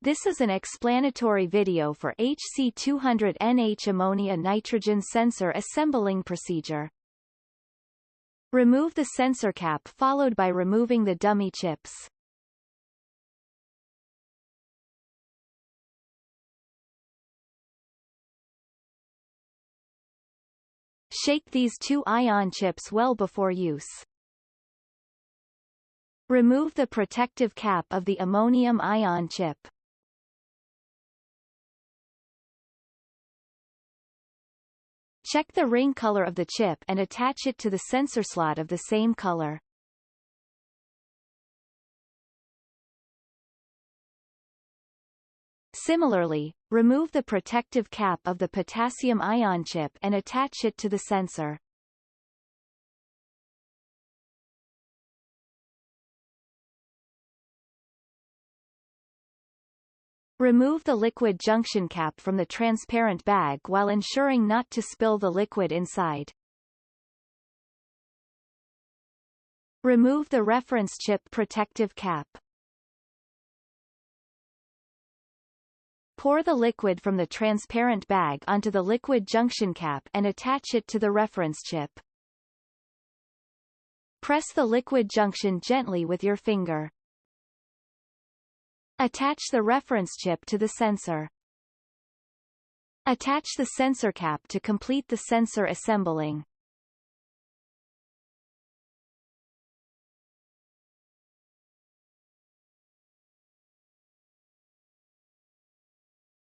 This is an explanatory video for HC200NH ammonia nitrogen sensor assembling procedure. Remove the sensor cap followed by removing the dummy chips. Shake these two ion chips well before use. Remove the protective cap of the ammonium ion chip. Check the ring color of the chip and attach it to the sensor slot of the same color. Similarly, remove the protective cap of the potassium ion chip and attach it to the sensor. Remove the liquid junction cap from the transparent bag while ensuring not to spill the liquid inside. Remove the reference chip protective cap. Pour the liquid from the transparent bag onto the liquid junction cap and attach it to the reference chip. Press the liquid junction gently with your finger. Attach the reference chip to the sensor. Attach the sensor cap to complete the sensor assembling.